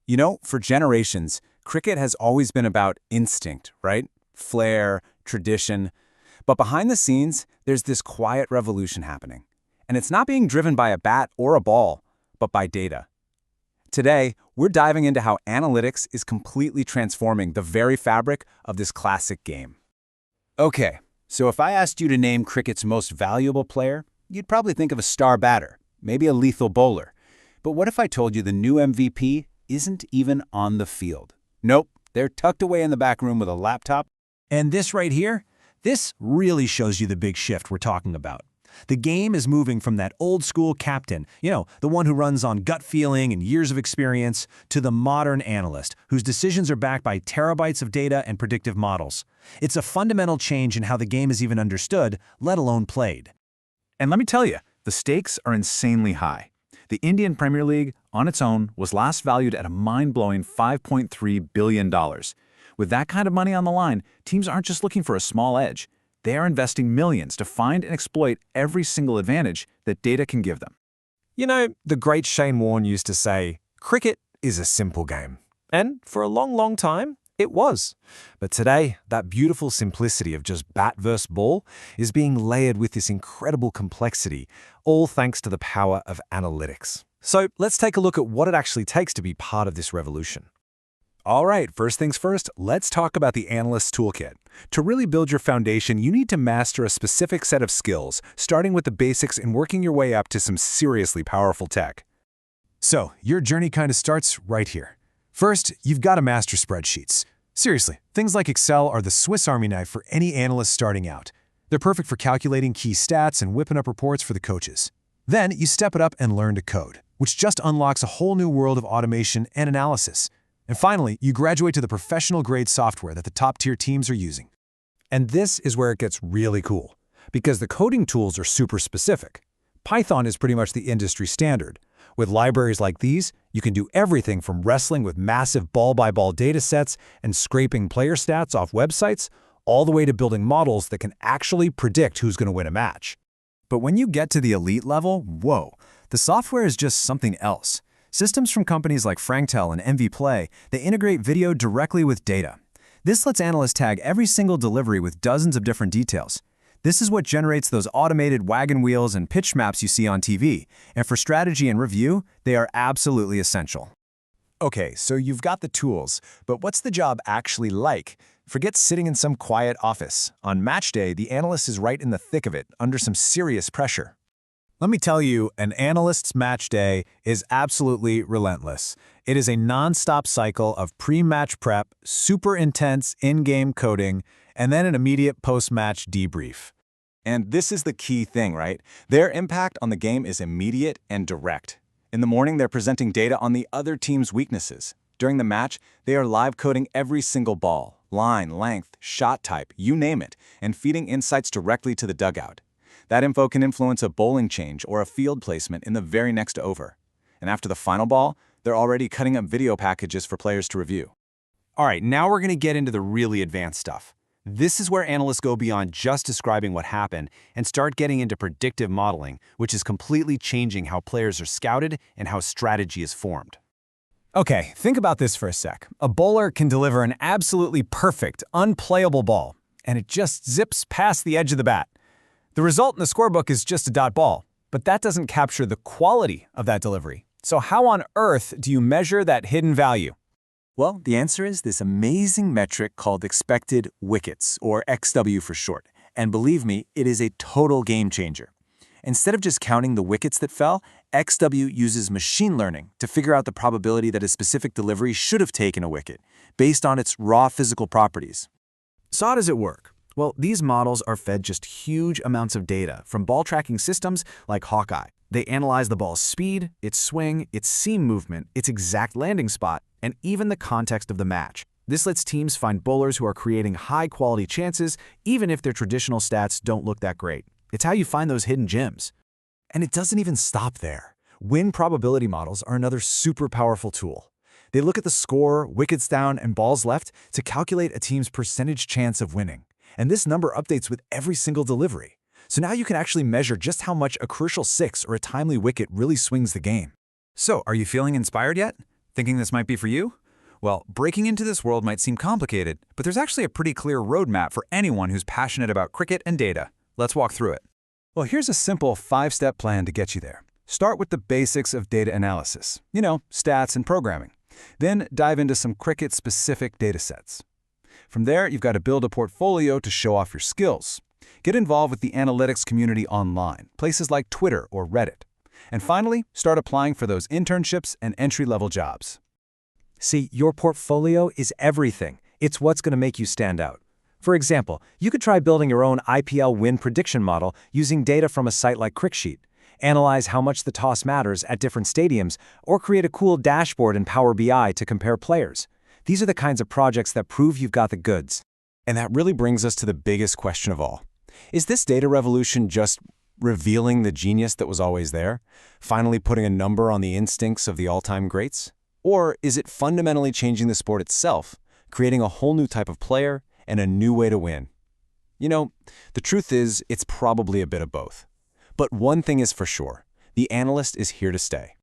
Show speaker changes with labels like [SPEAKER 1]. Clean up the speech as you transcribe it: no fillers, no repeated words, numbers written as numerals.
[SPEAKER 1] You know, for generations, cricket has always been about instinct, right? Flair, tradition. But behind the scenes, there's this quiet revolution happening. And it's not being driven by a bat or a ball, but by data. Today, we're diving into how analytics is completely transforming the very fabric of this classic game. Okay, so if I asked you to name cricket's most valuable player, you'd probably think of a star batter, maybe a lethal bowler. But what if I told you the new MVP isn't even on the field? Nope, they're tucked away in the back room with a laptop.
[SPEAKER 2] And this right here, this really shows you the big shift we're talking about. The game is moving from that old-school captain, the one who runs on gut feeling and years of experience, to the modern analyst, whose decisions are backed by terabytes of data and predictive models. It's a fundamental change in how the game is even understood, let alone played.
[SPEAKER 3] And let me tell you, the stakes are insanely high. The Indian Premier League, on its own, was last valued at a mind-blowing $5.3 billion. With that kind of money on the line, teams aren't just looking for a small edge. They are investing millions to find and exploit every single advantage that data can give them.
[SPEAKER 4] You know, the great Shane Warne used to say, cricket is a simple game. And for a long, long time, it was. But today, that beautiful simplicity of just bat versus ball is being layered with this incredible complexity, all thanks to the power of analytics. So let's take a look at what it actually takes to be part of this revolution.
[SPEAKER 5] All right, first things first, let's talk about the Analyst Toolkit. To really build your foundation, you need to master a specific set of skills, starting with the basics and working your way up to some seriously powerful tech.
[SPEAKER 4] So your journey kind of starts right here. First, you've got to master spreadsheets. Seriously, things like Excel are the Swiss Army knife for any analyst starting out. They're perfect for calculating key stats and whipping up reports for the coaches. Then you step it up and learn to code, which just unlocks a whole new world of automation and analysis. And finally, you graduate to the professional-grade software that the top-tier teams are using.
[SPEAKER 5] And this is where it gets really cool, because the coding tools are super specific. Python is pretty much the industry standard. With libraries like these, you can do everything from wrestling with massive ball-by-ball datasets and scraping player stats off websites, all the way to building models that can actually predict who's going to win a match.
[SPEAKER 6] But when you get to the elite level, whoa, the software is just something else. Systems from companies like Frangtel and MVPlay, they integrate video directly with data. This lets analysts tag every single delivery with dozens of different details. This is what generates those automated wagon wheels and pitch maps you see on TV, and for strategy and review, they are absolutely essential.
[SPEAKER 4] Okay, so you've got the tools, but what's the job actually like? Forget sitting in some quiet office. On match day, the analyst is right in the thick of it, under some serious pressure. Let me tell you, an analyst's match day is absolutely relentless. It is a non-stop cycle of pre-match prep, super intense in-game coding, and then an immediate post-match debrief.
[SPEAKER 1] And this is the key thing, right? Their impact on the game is immediate and direct. In the morning, they're presenting data on the other team's weaknesses. During the match, they are live coding every single ball, line, length, shot type, you name it, and feeding insights directly to the dugout. That info can influence a bowling change or a field placement in the very next over. And after the final ball, they're already cutting up video packages for players to review.
[SPEAKER 2] All right, now we're going to get into the really advanced stuff. This is where analysts go beyond just describing what happened and start getting into predictive modeling, which is completely changing how players are scouted and how strategy is formed.
[SPEAKER 4] Okay, think about this for a sec. A bowler can deliver an absolutely perfect, unplayable ball, and it just zips past the edge of the bat. The result in the scorebook is just a dot ball, but that doesn't capture the quality of that delivery. So how on earth do you measure that hidden value?
[SPEAKER 1] Well, the answer is this amazing metric called expected wickets, or XW for short. And believe me, it is a total game changer. Instead of just counting the wickets that fell, XW uses machine learning to figure out the probability that a specific delivery should have taken a wicket, based on its raw physical properties.
[SPEAKER 6] So how does it work? Well, these models are fed just huge amounts of data from ball tracking systems like Hawkeye. They analyze the ball's speed, its swing, its seam movement, its exact landing spot, and even the context of the match. This lets teams find bowlers who are creating high-quality chances, even if their traditional stats don't look that great. It's how you find those hidden gems.
[SPEAKER 4] And it doesn't even stop there. Win probability models are another super powerful tool. They look at the score, wickets down, and balls left to calculate a team's percentage chance of winning. And this number updates with every single delivery. So now you can actually measure just how much a crucial six or a timely wicket really swings the game.
[SPEAKER 6] So, are you feeling inspired yet?
[SPEAKER 3] Thinking this might be for you? Well, breaking into this world might seem complicated, but there's actually a pretty clear roadmap for anyone who's passionate about cricket and data. Let's walk through it.
[SPEAKER 1] Well, here's a simple 5-step plan to get you there. Start with the basics of data analysis, stats and programming. Then dive into some cricket-specific datasets. From there, you've got to build a portfolio to show off your skills. Get involved with the analytics community online, places like Twitter or Reddit. And finally, start applying for those internships and entry-level jobs.
[SPEAKER 2] See, your portfolio is everything. It's what's going to make you stand out. For example, you could try building your own IPL win prediction model using data from a site like CricSheet. Analyze how much the toss matters at different stadiums, or create a cool dashboard in Power BI to compare players. These are the kinds of projects that prove you've got the goods.
[SPEAKER 1] And that really brings us to the biggest question of all. Is this data revolution just revealing the genius that was always there? Finally putting a number on the instincts of the all-time greats? Or is it fundamentally changing the sport itself, creating a whole new type of player and a new way to win? The truth is, it's probably a bit of both. But one thing is for sure, the analyst is here to stay.